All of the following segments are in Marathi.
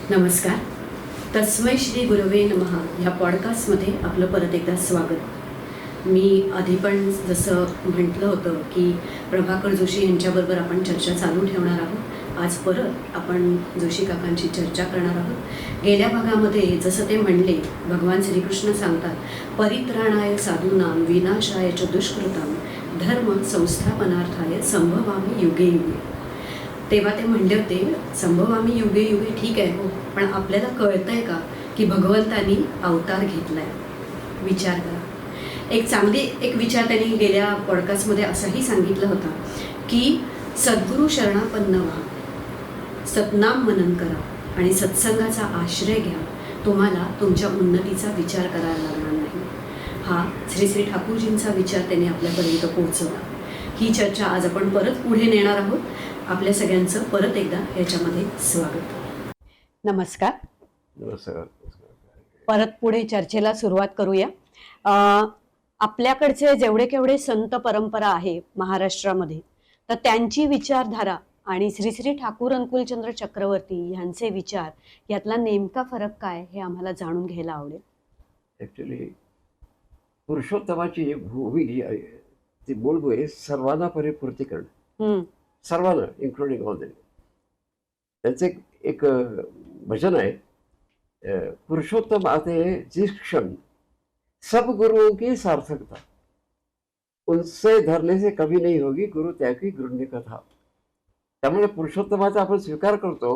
नमस्कार. तस्मै श्री गुरवे नमः ह्या पॉडकास्टमध्ये आपलं परत एकदा स्वागत. मी आधी पण जसं म्हटलं होतं की प्रभाकर जोशी यांच्याबरोबर आपण चर्चा चालू ठेवणार आहोत. आज परत आपण जोशी काकांची चर्चा करणार आहोत. गेल्या भागामध्ये जसं ते म्हणले, भगवान श्रीकृष्ण सांगतात, परित्राणाय साधूनां विनाशाय च दुष्कृतां धर्म संस्थापनार्थाय संभवामी युगे युगे. तेव्हा ते म्हणले होते, संभवामी युगे युगे ठीक आहे हो, पण आपल्याला कळतंय का की भगवंतानी अवतार घेतलाय? विचार करा. एक विचार त्यांनी गेल्या पॉडकास्टमध्ये असाही सांगितला होता की सद्गुरू शरणापन्न व्हा, सतनाम मनन करा आणि सत्संगाचा आश्रय घ्या. तुम्हाला तुमच्या उन्नतीचा विचार करायला लागणार नाही. हा श्री श्री ठाकूरजींचा विचार त्यांनी आपल्यापर्यंत पोहोचवला. ही चर्चा आज आपण परत पुढे नेणार आहोत. आपल्या सगळ्यांचं परत एकदा याच्यामध्ये स्वागत. नमस्कार. नमस्कार. परत पुढे चर्चेला सुरुवात करूया. आपल्याकडचे जेवढे केवढे संत परंपरा आहे महाराष्ट्रामध्ये, तर त्यांची विचारधारा आणि श्री श्री ठाकूर अनुकूलचंद्र चक्रवर्ती यांचे विचार यातला नेमका फरक काय हे आम्हाला जाणून घ्यायला आवडेल. ॲक्च्युली पुरुषोत्तमाची जी भूमी जी आहे ती मूळ आहे सर्वांना परिपूर्ती करणं, सर्वांना इन्क्लुडिंग ऑल देम. त्यांचे एक भजन आहे, पुरुषोत्तम आते जिस क्षण सब गुरुओं की सार्थकता, उनसे धरने से कभी नहीं होगी गुरु त्यागी गृण्य कथा. त्यामुळे पुरुषोत्तमाचा आपण स्वीकार करतो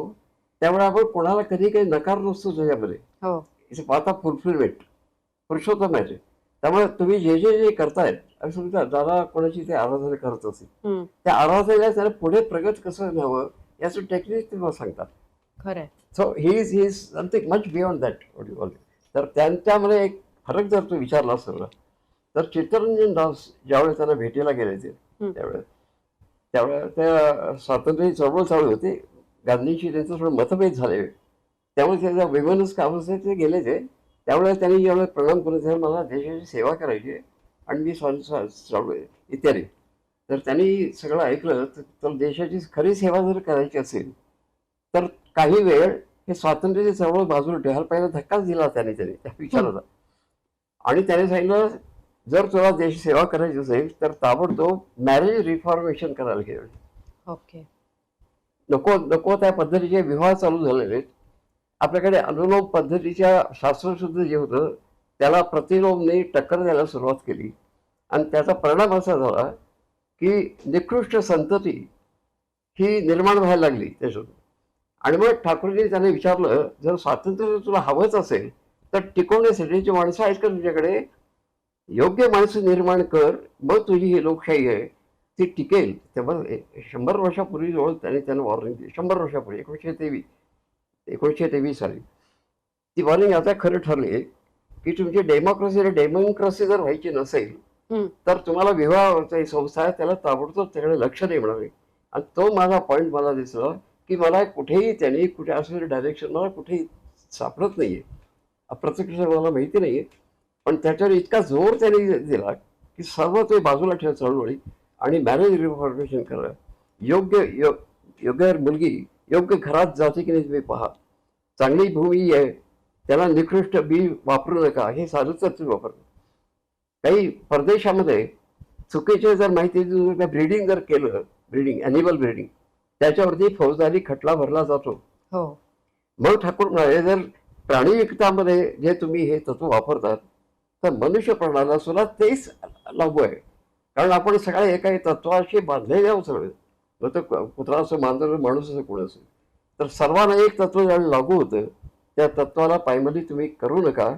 त्यामुळे आपण कोणाला कधी काही नकार नसतो त्याच्यामध्ये. It's part of fulfilment. Purushottam आहे. त्यामुळे तुम्ही जे जे जे करतायत, आणि समजा दादा कोणाची ते आराधना करत असेल, त्या आराधनेला त्याला पुढे प्रगत कसं न्यावं याचं टेक्निक तुम्हाला सांगतात. खरं. So he is something much beyond that what you call it. तर त्यांच्यामध्ये एक फरक जर तू विचारला असला तर चित्तरंजन दास ज्यावेळेस त्यांना भेटीला गेले ते त्यावेळेस त्या स्वातंत्र्य चळवळ चालू होते, गांधींशी त्यांचं थोडं मतभेद झाले, त्यामुळे त्याच्या विमानच कामाचे ते गेले. ते त्यावेळेस त्यांनी ज्यावेळेस प्रणाम करून मला देशाची सेवा करायची आणि मी चालू आहे इत्यादी, तर त्यांनी सगळं ऐकलं. तर देशाची खरी सेवा जर करायची असेल तर काही वेळ हे स्वातंत्र्याची चळवळ बाजूला ठेवायला पहिला धक्काच दिला त्यांनी त्या विचाराला. आणि त्याने सांगितलं, जर तुला देश सेवा करायची असेल तर ताबडतोब मॅरेज रिफॉर्मेशन करायला गेलं. ओके. नको नको त्या पद्धतीचे विवाह चालू झालेले आहेत. आपल्याकडे अनुलोम पद्धतीच्या शास्त्रशुद्ध जे होतं त्याला प्रतिलोमने टक्कर द्यायला सुरुवात केली आणि त्याचा परिणाम असा झाला की निकृष्ट संतती ही निर्माण व्हायला लागली त्याच्यातून. आणि मग ठाकूरजी त्याने विचारलं, जर स्वातंत्र्य तुला हवंच असेल तर टिकवण्यासाठी जी माणसं आहेत का तुझ्याकडे, योग्य माणसं निर्माण कर, मग तुझी ही लोकशाही आहे ती टिकेल. तेव्हा 100 वर्षापूर्वी जवळ त्याने वॉर्निंग दिली. 100 वर्षापूर्वी 1923 साली ती वॉर्निंग आता खरं ठरली की तुमची डेमोक्रेसी जर व्हायची नसेल तर तुम्हाला विवाहाचा संस्था आहे त्याला ताबडतोब त्याकडे लक्ष नाही म्हणावे. आणि तो माझा पॉईंट मला दिसला की मला कुठेही त्यांनी कुठे असलेलं डायरेक्शन मला कुठेही सापडत नाहीये, अप्रत्यक्ष मला माहिती नाहीये. पण त्याच्यावर इतका जोर त्यांनी दिला की सर्व ते बाजूला ठेवा चळवळी आणि मॅरेज रिफॉर्मेशन करा. योग्य मुलगी योग्य घरात जाते की नाही तुम्ही पहा. चांगली भूमी आहे त्याला निकृष्ट बी वापरू नका, हे साधूच तुम्ही वापरता. काही परदेशामध्ये चुकीचे जर माहिती ब्रीडिंग जर केलं, ॲनिमल ब्रीडिंग, त्याच्यावरती फौजदारी खटला भरला जातो. मग ठाकूर म्हणाले, जर प्राणीयुक्तामध्ये जे तुम्ही हे तत्व वापरतात तर मनुष्य प्राणाला सुद्धा तेच लागू आहे. कारण आपण सगळे एका तत्वाशी बांधलेले आहोत सगळे. मग तो कुत्रा असं मांजर माणूस असं कोण असेल, तर सर्वांना एक तत्व ज्यावेळी लागू होतं त्या तत्वाला पायमली तुम्ही करू नका.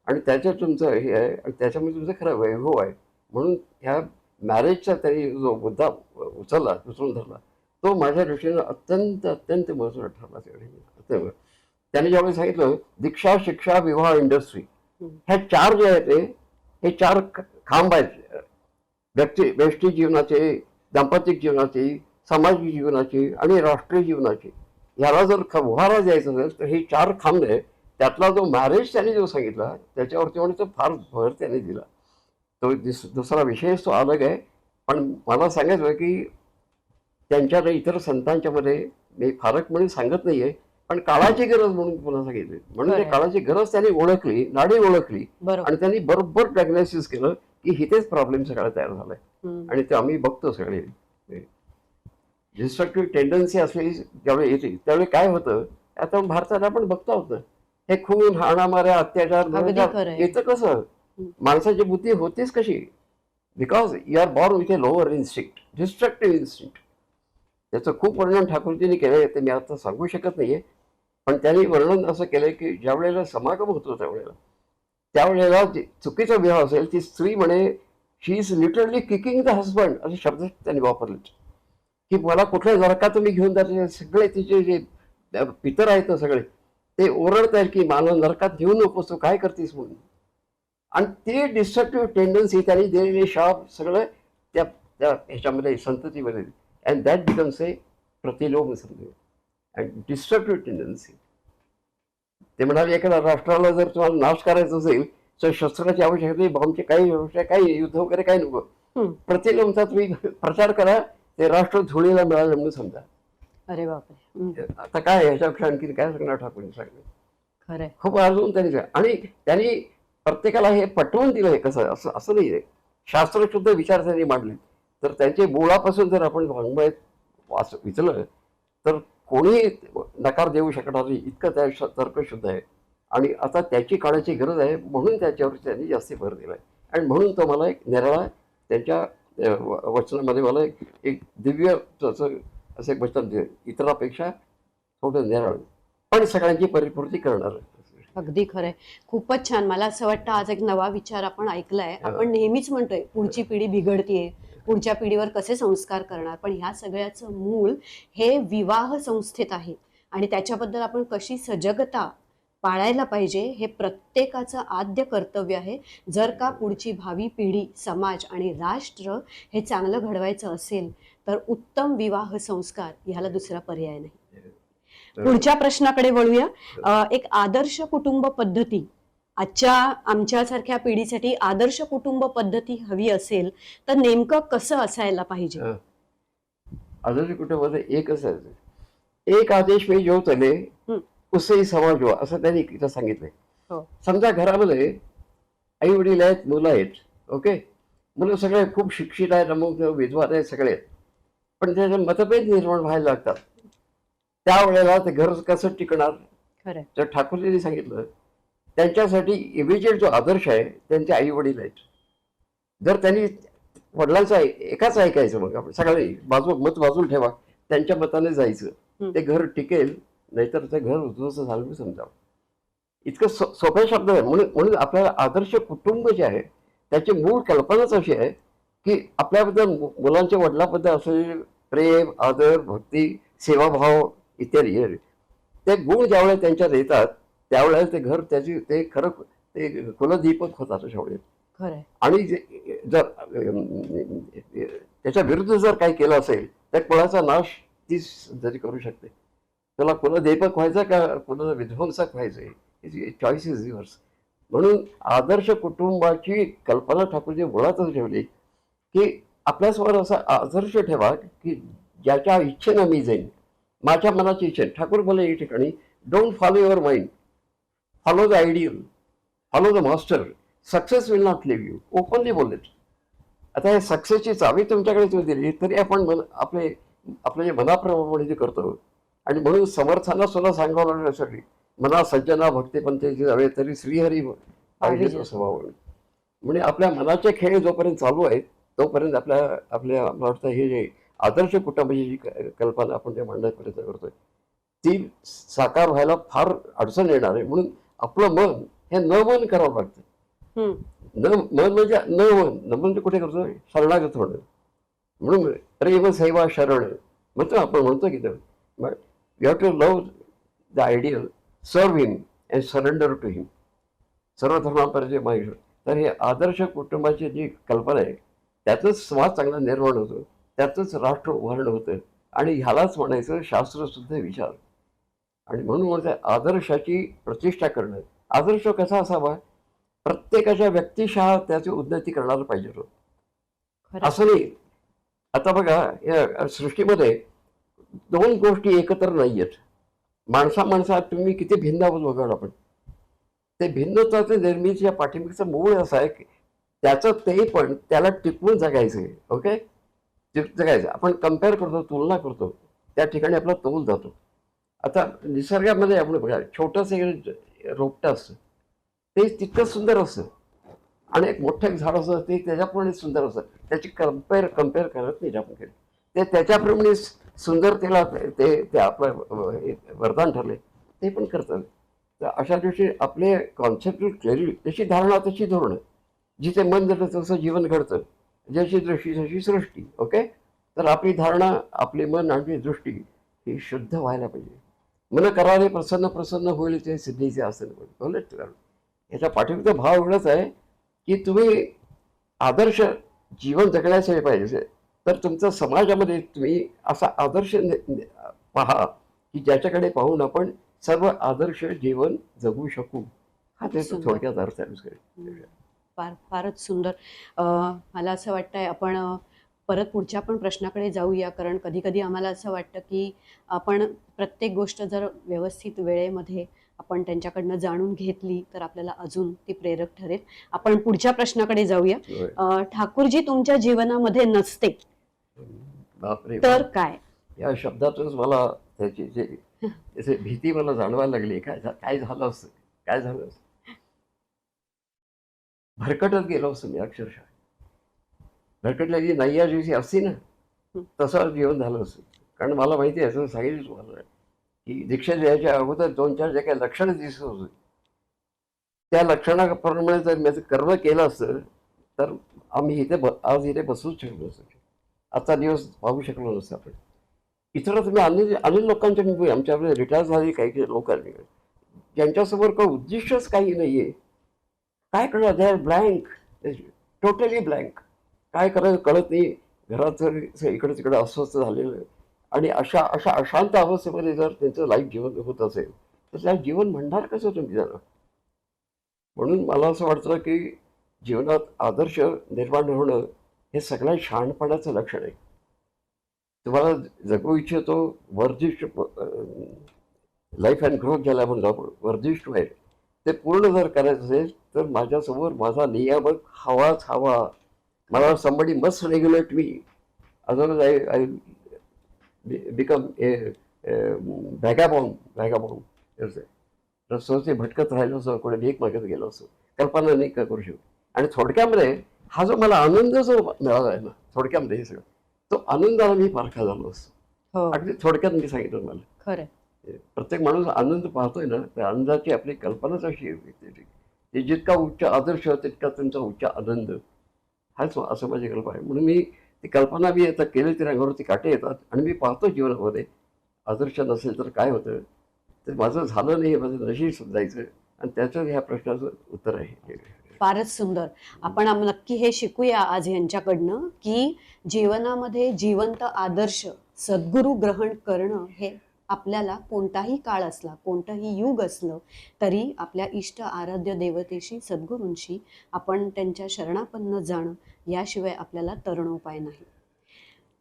आणि त्याच्यात तुमचं हे आहे आणि त्याच्यामध्ये तुमचं खरं वैभव आहे. म्हणून ह्या मॅरेजचा त्यांनी जो मुद्दा उचलून धरला तो माझ्या दृष्टीनं अत्यंत महत्त्वाचा ठरला. त्याने ज्यावेळी सांगितलं दीक्षा, शिक्षा, विवाह, इंडस्ट्री, ह्या 4 जे आहेत हे 4 खांब आहेत व्यक्ती जीवनाचे, दाम्पत्य जीवनाचे, सामाजिक जीवनाचे आणि राष्ट्रीय जीवनाचे. ह्याला जर उभारा द्यायचा असेल तर हे 4 खांब आहे. त्यातला जो मॅरेज त्याने जो सांगितला त्याच्यावरती म्हणजे तो फार भर त्याने दिला. तो दुसरा विषय तो अलग आहे. पण मला सांगायचं की त्यांच्या इतर संतांच्यामध्ये मी फारक म्हणून सांगत नाहीये, पण काळाची गरज म्हणून पुन्हा सांगितली. म्हणून ते खरंय. काळाची गरज त्यांनी ओळखली, नाडी ओळखली बरोबर. आणि त्यांनी बरोबर डायग्नोसिस केलं की इथेच प्रॉब्लेम सगळा तयार झालाय. आणि ते आम्ही बघतो सगळे. डिस्ट्रक्टिव्ह टेंडन्सी असलेली ज्यावेळी येते त्यावेळी काय होतं, आता भारतात आपण बघतो आहोत ना, हे खून, हाणामाऱ्या, अत्याचार, अगदी भ्रष्टाचार खरंय. येतं कसं? माणसाची बुद्धी होतीच कशी? Because you are born with a lower instinct, destructive instinct. त्याचं खूप वर्णन ठाकूरजींनी केलंय, ते मी आता सांगू शकत नाहीये. पण त्यांनी वर्णन असं केलंय की ज्या वेळेला समागम होतो त्यावेळेला चुकीचा विवाह असेल, ती स्त्री म्हणे she is literally kicking the husband असे शब्द त्यांनी वापरले की मला कुठल्या नरकात तुम्ही घेऊन जाते. सगळे तिचे जे पितर आहेत ना सगळे ते ओरडत आहेत की मला नरकात घेऊन नकोस, तू काय करतेस म्हणून. आणि ते डिस्ट्रक्टिव्ह टेंडन्सी त्यांनी दिलेले शाप सगळं त्या त्या ह्याच्यामध्ये संततीमध्ये, अँड दॅट बिकम्स ए प्रतिलोम समजा अँड डिस्ट्रक्टिव्ह टेंडन्सी. ते म्हणाले एखाद्या राष्ट्राला जर तुम्हाला नाश करायचा असेल तर शस्त्राची आवश्यकता नाही, बॉम्बची काही आवश्यकता, काही युद्ध वगैरे काही नको. प्रतिलोमचा तुम्ही प्रचार करा, ते राष्ट्र धुळीला मिळालं म्हणून समजा. अरे बापरे. आता काय ह्याच्यापेक्षा आणखी काय सांगणार ठाकूर सांगणे. खरंय. खूप अजून त्यांनी आणि त्यांनी प्रत्येकाला हे पटवून दिलं. हे कसं असं असं नाही आहे, शास्त्रशुद्ध विचार त्यांनी मांडले. तर त्यांच्या मुळापासून जर आपण वाङ्मयात विचलं तर कोणी नकार देऊ शकणार नाही, इतकं त्या तर्कशुद्ध आहे. आणि आता त्याची काळाची गरज आहे म्हणून त्याच्यावर त्यांनी जास्ती भर दिला आहे. आणि म्हणून तो मला एक निराळा त्यांच्या वचनामध्ये मला एक दिव्य असं एक वचन दिलं, इतरापेक्षा थोडं निराळ पण सगळ्यांची परिपूर्ती करणार. अगदी खरंय. खूपच छान. मला असं वाटतं आज एक नवा विचार आपण ऐकलाय. आपण नेहमीच म्हणतोय पुढची पिढी बिघडतीये, पुढच्या पिढीवर कसे संस्कार करणार, पण ह्या सगळ्याचं मूळ हे विवाह संस्थेत आहे. आणि त्याच्याबद्दल आपण कशी सजगता पाळायला पाहिजे हे प्रत्येकाचं आद्य कर्तव्य आहे. जर का पुढची भावी पिढी, समाज आणि राष्ट्र हे चांगलं घडवायचं असेल तर उत्तम विवाह संस्कार ह्याला दुसरा पर्याय नाही. पुढच्या प्रश्नाकडे वळूया. एक आदर्श कुटुंब पद्धती आजच्या आमच्यासारख्या पिढीसाठी आदर्श कुटुंब पद्धती हवी असेल तर नेमकं कसं असायला पाहिजे? आदर्श कुटुंबामध्ये एक असायचं, एक आदेश मी जो चले उसही समाज हुआ असं त्यांनी इथं सांगितलंय. समजा घरामध्ये आई वडील आहेत, मुलं आहेत, ओके, मुलं सगळे खूप शिक्षित आहेत, अमुक विद्वान आहेत सगळे, पण त्याचे मतभेद निर्माण व्हायला लागतात. त्यावेळेला ते घर कसं टिकणार? तर ठाकूरजींनी सांगितलं त्यांच्यासाठी इमिजिएट जो आदर्श आहे त्यांचे आई वडील आहेत. जर त्यांनी वडिलांचं एकाच ऐकायचं, मग आपण सगळे मत बाजूला ठेवा, त्यांच्या मताने जायचं, ते घर टिकेल, नाहीतर ते घर उद्ध्वस्त झालं मी समजावं. इतकं सोप्या शब्द आहे. म्हणून आपल्याला आदर्श कुटुंब जे आहे त्याची मूळ कल्पनाच अशी आहे की आपल्याबद्दल मुलांच्या वडिलांबद्दल असलेले प्रेम, आदर, भक्ती, सेवाभाव इत्यादी ते गुण ज्यावेळेला त्यांच्यात येतात त्यावेळेला ते घर ते खरं ते कुलदीपक होतात अशा वेळेस. आणि जर त्याच्या विरुद्ध जर काही केलं असेल तर कुणाचा नाश तीच जरी करू शकते. त्याला कुलदीपक व्हायचं का कुणाला विध्वंसक व्हायचंय, चॉईस इज युअर्स. म्हणून आदर्श कुटुंबाची कल्पना ठाकूरजी मुळातच ठेवली की आपल्यासमोर असा आदर्श ठेवा की ज्याच्या इच्छेनं मी जाईन, माझ्या मनाची इच्छा. ठाकूर बोलले या ठिकाणी, don't follow your mind, follow the ideal, follow the master, success will not leave you. Openly बोललेत. आता हे सक्सेसची चावी तुमच्याकडे तुम्ही दिली तरी आपण आपल्या जे मनाप्रमाणे जे करतो. आणि म्हणून समर्थांना सुद्धा सांगावं लागण्यासाठी मना सज्जना भक्तिपंथीची जावे तरी श्रीहरी पाहिजे स्वभाव. म्हणजे आपल्या मनाचे खेळ जोपर्यंत चालू आहेत तोपर्यंत आपल्या मला वाटतं हे जे आदर्श कुटुंबाची जी कल्पना आपण जे मांडण्याचा प्रयत्न करतोय ती साकार व्हायला फार अडचण येणार आहे. म्हणून आपलं मन हे न मन करावं लागतं. मन म्हणजे न म्हणजे कुठे करतो, शरणागत होणं. म्हणून प्रेम सेवा शरण म्हणतो आपण, म्हणतो की you have to love the ideal, serve him and surrender to him, सर्व धर्मांपर्यंत माहिती. तर हे आदर्श कुटुंबाची जी कल्पना आहे त्यातच समाज चांगला निर्माण होतो, त्यातच राष्ट्र उभारणं होतं. आणि ह्यालाच म्हणायचं शास्त्रशुद्ध विचार. आणि म्हणून म्हणते आदर्शाची प्रतिष्ठा करणं. आदर्श कसा असावा? प्रत्येकाच्या व्यक्तिशः त्याची उन्नती करणारा पाहिजे. असं नाही. आता बघा या सृष्टीमध्ये दोन गोष्टी एकत्र नाही आहेत. माणसात तुम्ही किती भिन्न आहोत बघा आपण. ते भिन्नताचं निर्मितीच्या पाठीमागचं मूळ असं आहे की त्याचं ते पण त्याला टिकवून जगायचं आहे. ओके, जगायचं. आपण कम्पेअर करतो, तुलना करतो, त्या ठिकाणी आपला तोल जातो. आता निसर्गामध्ये आपण बघा, छोटंसं एक रोपटं असतं, ते तितकं सुंदर असतं, आणि एक मोठं एक झाड असतं ते त्याच्याप्रमाणे सुंदर असतं. त्याची कम्पेअर करत नाही आपण केलं ते त्याच्याप्रमाणे सुंदरतेला ते ते आपलं वरदान ठरले ते पण करतात. तर अशा दिवशी आपले कॉन्सेप्ट क्लिअरली, जशी धारणा तशी धोरणं, जिथे मन जातं तसं जीवन घडतं, जशी दृष्टी तशी सृष्टी. ओके, तर आपली धारणा, आपले मन आणि दृष्टी ही शुद्ध व्हायला पाहिजे. मन करारे प्रसन्न प्रसन्न होईल ते सिद्धीचे आसन बोलत. याच्या पाठीमागचा भाव एवढाच आहे की तुम्ही आदर्श जीवन जगण्यासाठी पाहिजे, तर तुमचं समाजामध्ये तुम्ही असा आदर्श पहा की ज्याच्याकडे पाहून आपण सर्व आदर्श जीवन जगू शकू. हा त्याचा सुंदर. थोडक्यात अर्थ आहे. फारच सुंदर. मला असं वाटतंय आपण परत पुढच्या पण प्रश्नाकडे जाऊया, कारण कधी कधी आम्हाला असं वाटतं की आपण प्रत्येक गोष्ट जर व्यवस्थित वेळेमध्ये आपण त्यांच्याकडनं जाणून घेतली तर आपल्याला अजून ती प्रेरक ठरेल. आपण पुढच्या प्रश्नाकडे जाऊया. ठाकूरजी तुमच्या जीवनामध्ये नसते बापरे, तर काय? या शब्दातच मला त्याची भीती मला जाणवायला लागली. काय झालं असतं, काय झालं असतं. भरकटत गेलो असतो मी अक्षरशः. भरकटल्याची नैया जशी असती ना, तसं जीवन झालं असतं. कारण मला माहिती आहे, असं सांगितलं तुम्हाला की दीक्षा द्यायच्या अगोदर 2-4 जे काही लक्षणं दिसत होती, त्या लक्षणाप्रमाणे जर मी कर्म केलं असतं तर आम्ही आज इथे बसूच शकलो असतो. आजचा दिवस पाहू शकलो नसतो आपण. इतर तुम्ही अनेक लोकांच्या मी आमच्याकडे रिटायर झालेली काही काही लोक आहेत ज्यांच्यासमोर काही उद्दिष्टच काही नाही आहे. काय कळलं, they are blank, totally blank. काय करायचं कळत नाही. घरात इकडे तिकडे अस्वस्थ झालेलं आहे. आणि अशा अशा अशांत अवस्थेमध्ये जर त्यांचं लाईफ जीवन होत असेल तर त्या जीवन म्हणणार कसं तुम्ही त्याला. म्हणून मला असं वाटतं की जीवनात आदर्श निर्माण होणं हे सगळ्या शहाणपणाचं लक्षण आहे. तुम्हाला जगू इच्छितो वर्धिष्ट लाईफ अँड ग्रोथ ज्याला म्हणतो आपण, वर्धिष्ट व्हायला, ते पूर्ण जर करायचं असेल तर माझ्यासमोर माझा नियामक हवाच हवा. मला somebody must regulate me, otherwise I become a vagabond. रस्त्यावरती भटकत राहिलो असं, कोणी भीक मागत गेलो असं कल्पना नाही करू शकतो. आणि थोडक्यामध्ये हा जो मला आनंद जो मिळाला आहे ना, थोडक्यामध्ये हे सगळं, तो आनंदाला मी पारखा झालो असतो. हो, अगदी थोडक्यात मी सांगितलं मला. खरंय. प्रत्येक माणूस आनंद पाहतोय ना, त्या आनंदाची आपली कल्पनाच अशी आहे. ते जितका उच्च आदर्श तितका त्यांचा उच्च आनंद, हाच असं माझी कल्पना आहे. म्हणून मी ती कल्पना मी आता केली तरी अंगावरती काटे येतात. आणि मी पाहतो जीवनामध्ये आदर्श नसेल तर काय होतं. तर माझं झालं नाही, माझं नशीब सुधारायचं, आणि त्याचं ह्या प्रश्नाचं उत्तर आहे. फारच सुंदर. आपण नक्की हे शिकूया आज यांच्याकडनं की जीवनामध्ये जिवंत आदर्श सद्गुरू ग्रहण करणं हे आपल्याला कोणताही काळ असला, कोणतंही युग असलं तरी आपल्या इष्ट आराध्य देवतेशी, सद्गुरूंशी आपण त्यांच्या शरणापन्न जाणं याशिवाय आपल्याला तरणोपाय नाही.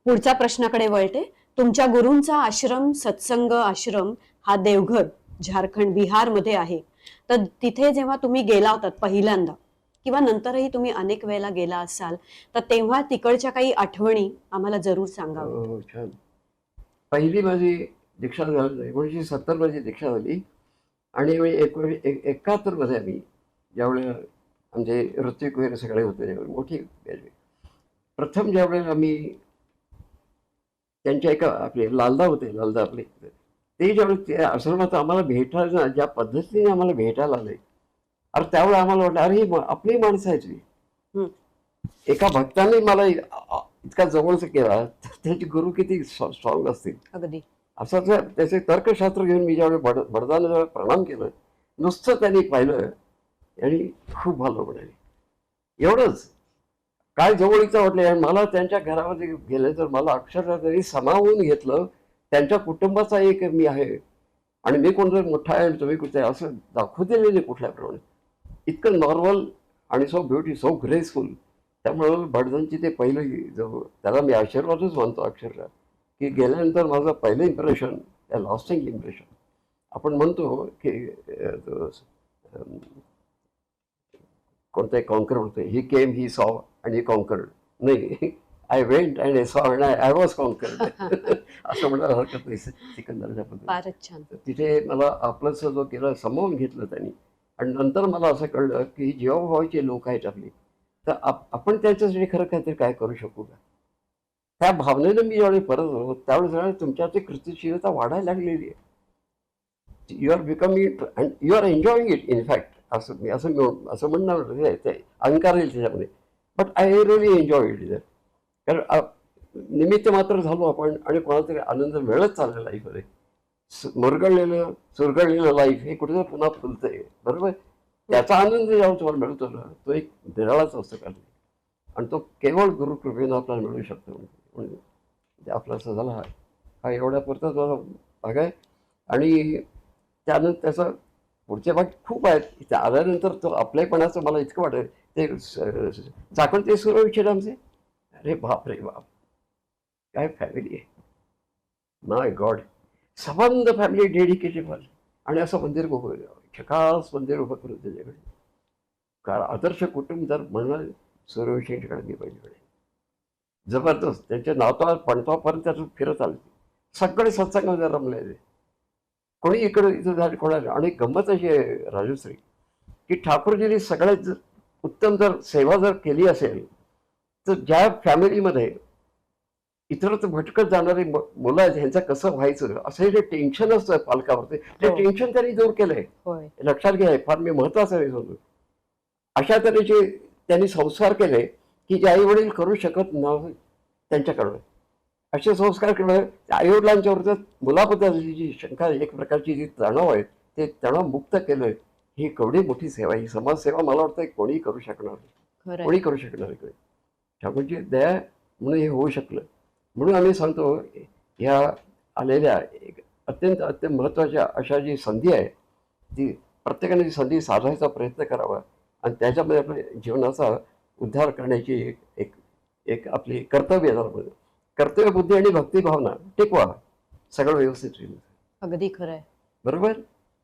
पुढच्या प्रश्नाकडे वळते. तुमच्या गुरूंचा आश्रम, सत्संग आश्रम हा देवघर, झारखंड, बिहारमध्ये आहे. तर तिथे जेव्हा तुम्ही गेला होतात पहिल्यांदा किंवा नंतरही तुम्ही अनेक वेळेला गेला असाल, तर तेव्हा तिकडच्या काही आठवणी आम्हाला जरूर सांगाव्यात. हो, छान. पहिली माझी दीक्षा झाली 1970 मध्ये दीक्षा झाली. आणि 1971 मध्ये आम्ही ज्यावेळेला आमचे ऋत्विक वगैरे सगळे होते, त्यावेळी मोठी प्रथम ज्यावेळेला आम्ही त्यांच्या एका आपले लालदा होते, लालदा आपले, ते ज्यावेळेस त्या आश्रमात आम्हाला भेटायला, ज्या पद्धतीने आम्हाला भेटायला आले, अरे त्यावेळेला आम्हाला वाटलं अरे ही आपली माणसं आहेत ही. एका भक्ताने मला इतका जवळच केला, तर त्याचे गुरु किती स्ट्रॉंग असतील. अगदी असं त्याचे तर्कशास्त्र घेऊन मी ज्यावेळी बडदाला प्रणाम केलं, नुसतं त्यांनी पाहिलं आणि खूप भलं म्हणाले. एवढंच काय जवळीचं वाटलं. आणि मला त्यांच्या घरामध्ये गेले तर मला अक्षरशः त्यांनी सामावून घेतलं. त्यांच्या कुटुंबाचा एक मी आहे, आणि मी कोणतरी मोठा आहे आणि तुम्ही कुठे असं दाखवू दिले नाही कुठल्याप्रमाणे. इतकं नॉर्मल आणि सो ब्युटी, सो ग्रेसफुल. त्यामुळं बडदांची ते पहिलं जो त्याला मी आशीर्वादच मानतो अक्षरशः, की गेल्यानंतर माझं पहिलं इम्प्रेशन, लॉस्टिंग इम्प्रेशन. आपण म्हणतो की कोणतं कॉन्कर होतं, ही केम ही सॉ आणि कॉन्कर्ड. नाही, I went and I saw and I was conquered असं म्हणायला हरकत नाही सिकंदरच्या पद्धतीने. फारच छान. तिथे मला आपलंसं जो केलं सामावून घेतलं त्यांनी. आणि नंतर मला असं कळलं की जीवाभावाचे लोक आहेत आपली, तर आपण त्यांच्यासाठी खरं काहीतरी काय करू शकू का. त्या भावनेनं मी ज्यावेळी परत होतो त्यावेळेस तुमच्याची कृतीशीलता वाढायला लागलेली आहे. You are becoming and you are enjoying it in fact. असं म्हणणं ते अहंकार येईल त्याच्यामध्ये, but I really enjoy it is. कारण निमित्त मात्र झालो आपण आणि कोणाला तरी आनंद मिळत चालला लाईफमध्ये. मुरगळलेलं चुरगळलेलं लाईफ हे कुठेतरी पुन्हा फुलतंय, बरोबर. त्याचा आनंद जेव्हा तुम्हाला मिळतो ना, तो एक निराळाच असतो कारण, आणि तो केवळ गुरुकृपेनं आपल्याला मिळू शकतो. म्हणजे आपला असं झाला हा एवढ्या पुरताच मला भाग आहे. आणि त्यानंतर त्याचं पुढचे भाग खूप आहेत. इथे आल्यानंतर तो आपल्यापणाचं मला इतकं वाटतं ते चाकण ते सुरू विचार आमचे. अरे बाप रे बाप, काय फॅमिली आहे, माय गॉड. संबंध फॅमिली डेडिकेटेबल. आणि असं मंदिर उभं, छकास मंदिर उभं करून त्याच्याकडे. कारण आदर्श कुटुंब जर म्हणणार सूर्यवंशींच्याकडे मी पाहिजे, जबरदस्त. त्यांच्या नावता पणतापर्यंत त्यातून फिरत आले, सगळे सत्संगामध्ये रमलेले. कोणी इकडे इथं झाले कोणाला. आणि गंमत अशी आहे राजश्री की ठाकूरजींनी सगळ्यात उत्तम जर सेवा जर केली असेल तर ज्या फॅमिलीमध्ये इतरत्र भटकत जाणारी मुलं आहेत ह्यांचं कसं व्हायचं असं जे टेन्शन असतं पालकावरती, ते टेन्शन त्यांनी दूर केलंय. लक्षात घ्या, फार मी महत्वाचं आहे सांगतो. अशा तऱ्हेचे त्यांनी संस्कार केले की जे आई वडील करू शकत नव्हते त्यांच्याकडं. असे संस्कार केले आईवडिलांच्या विरोधात मुलाबद्दलची जी शंका, एक प्रकारची जी तणाव आहे ते तणाव मुक्त केलं. ही केवढी मोठी सेवा, ही समाजसेवा मला वाटतं कोणी करू शकणार नाही, कोणी करू शकणार नाही. ठाकूरजी दया म्हणून हे होऊ शकलं. म्हणून आम्ही सांगतो ह्या आलेल्या एक अत्यंत महत्त्वाच्या अशा जी संधी आहे ती प्रत्येकाने ती संधी साधायचा प्रयत्न करावा आणि त्याच्यामध्ये आपल्या जीवनाचा उद्धार करण्याची एक एक आपली कर्तव्य आहे. कर्तव्य बुद्धी आणि भक्तिभावना टिकवा, सगळं व्यवस्थित होईल. अगदी खरंय, बरोबर.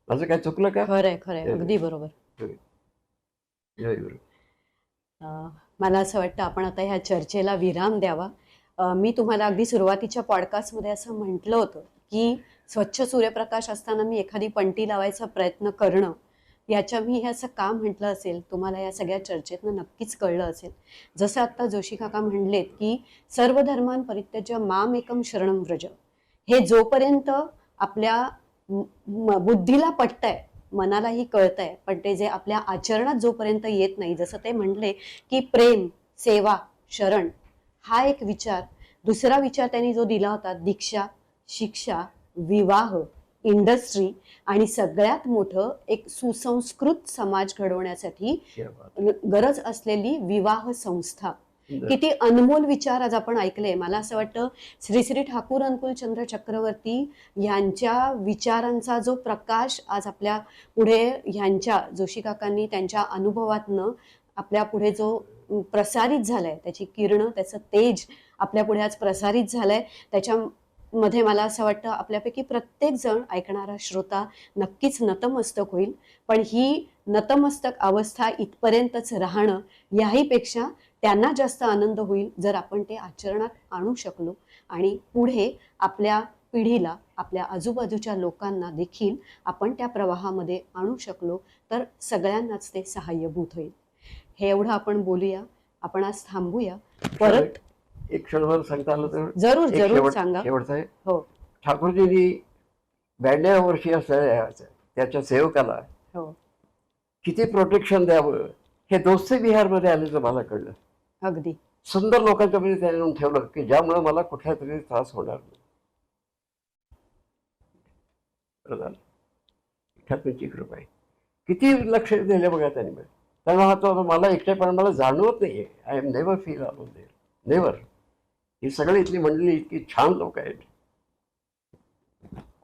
माझं काय चुकलं का? खरंय, अगदी बरोबर. मला असं वाटतं आपण आता ह्या चर्चेला विराम द्यावा. मी तुम्हाला अगदी सुरुवातीच्या पॉडकास्टमध्ये असं म्हटलं होतं की स्वच्छ सूर्यप्रकाश असताना मी एखादी पणती लावायचा प्रयत्न करणं, याच्या मी हे असं का म्हटलं असेल तुम्हाला या सगळ्या चर्चेतनं नक्कीच कळलं असेल. जसं आत्ता जोशी काका म्हणलेत की सर्व धर्मां परित्यज्य माम एकम शरणम व्रज, हे जोपर्यंत आपल्या बुद्धीला पटतंय, मनालाही कळतंय, पण ते जे आपल्या आचरणात जोपर्यंत येत नाही, जसं ते म्हणले की प्रेम, सेवा, शरण हा एक विचार. दुसरा विचार त्यांनी जो दिला होता दीक्षा, शिक्षा, विवाह, इंडस्ट्री आणि सगळ्यात मोठं एक सुसंस्कृत समाज घडवण्यासाठी गरज असलेली विवाह संस्था. किती अनमोल विचार आज आपण ऐकले. मला असं वाटतं श्री श्री ठाकूर अनुकूलचंद्र चक्रवर्ती यांच्या विचारांचा जो प्रकाश आज आपल्या पुढे ह्यांच्या जोशी काकांनी त्यांच्या अनुभवातनं आपल्या पुढे जो प्रसारित झालाय, त्याची किरणं, त्याचं तेज आपल्या पुढे आज प्रसारित झालंय, त्याच्यामध्ये मला असं वाटतं आपल्यापैकी प्रत्येक जण ऐकणारा श्रोता नक्कीच नतमस्तक होईल. पण ही नतमस्तक अवस्था इथपर्यंतच राहणं, याहीपेक्षा त्यांना जास्त आनंद होईल जर आपण ते आचरणात आणू शकलो आणि पुढे आपल्या पिढीला, आपल्या आजूबाजूच्या लोकांना देखील आपण त्या प्रवाहामध्ये आणू शकलो तर सगळ्यांनाच ते सहाय्यभूत होईल. हे एवढं आपण बोलूया. आपण आज थांबूया. परत एक क्षणभर सांगता आलं तर जरूर जरूर सांगा. शेवटचं आहे. हो, ठाकूरजींनी 92 वर्षीय असलेल्या त्याच्या सेवकाला किती प्रोटेक्शन द्यावं हे दोस्ती बिहारमध्ये आल्याचं मला कळलं. अगदी सुंदर लोकांच्या मध्ये त्याने ठेवलं की ज्यामुळे मला कुठल्या तरी त्रास होणार नाही. ठाकूरची कृपा आहे. किती लक्ष दिले बघा त्यांनी. त्यामुळे हा तो मला एकटेपणा मला जाणवत नाही. I am never feel alone there, never. ही सगळी इथली मंडळी इतकी छान लोक आहेत,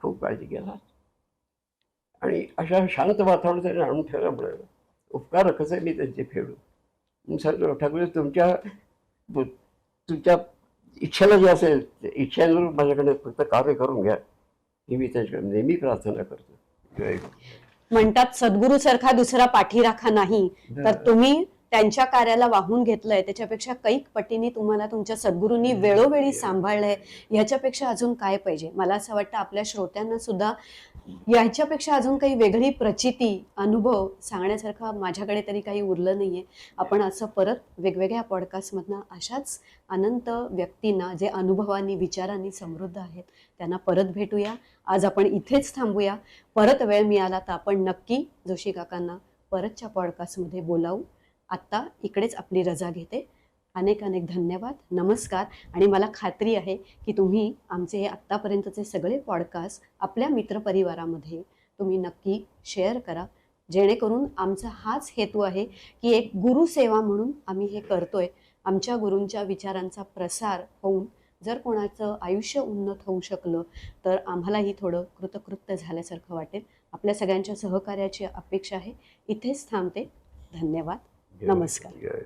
खूप काळजी घ्या. आणि अशा शांत वातावरण त्यांनी आणून ठेवल्यामुळे उपकार कसे मी त्यांचे फेडू. सर ठाकूर तुमच्या इच्छेला जे असेल इच्छेवर माझ्याकडे फक्त कार्य करून घ्या ही मी त्यांच्याकडे नेहमी प्रार्थना करतो. जय. म्हणतात सद्गुरू सारखा दुसरा पाठीराखा नाही, तर तुम्ही त्यांच्या कार्याला वाहून घेतलंय त्याच्यापेक्षा कैक पटीने तुम्हाला तुमच्या सद्गुरूंनी वेळोवेळी सांभाळलंय. ह्याच्यापेक्षा अजून काय पाहिजे. मला असं वाटतं आपल्या श्रोत्यांना सुद्धा याच्यापेक्षा अजून काही वेगळी प्रचिती अनुभव सांगण्यासारखं माझ्याकडे तरी काही उरलं नाहीये. आपण असं परत वेगवेगळ्या पॉडकास्टमधनं अशाच अनंत व्यक्तींना जे अनुभवांनी विचारांनी समृद्ध आहेत त्यांना परत भेटूया. आज आपण इथेच थांबूया. परत वेळ मिळाला तर आपण नक्की जोशी काकांना परतच्या पॉडकास्टमध्ये बोलावू. आत्ता इकडेच आपली रजा घेते. अनेक अनेक धन्यवाद, नमस्कार. आणि मला खात्री आहे की तुम्ही आमचे हे आत्तापर्यंतचे सगळे पॉडकास्ट आपल्या मित्रपरिवारामध्ये तुम्ही नक्की शेअर करा, जेणेकरून आमचा हाच हेतू आहे की एक गुरुसेवा म्हणून आम्ही हे करतोय. आमच्या गुरूंच्या विचारांचा प्रसार होऊन जर कोणाचं आयुष्य उन्नत होऊ शकलं तर आम्हालाही थोडं कृतकृत्य झाल्यासारखं वाटेल. आपल्या सगळ्यांच्या सहकार्याची अपेक्षा आहे. इथेच थांबते. धन्यवाद, नमस्कार. जय.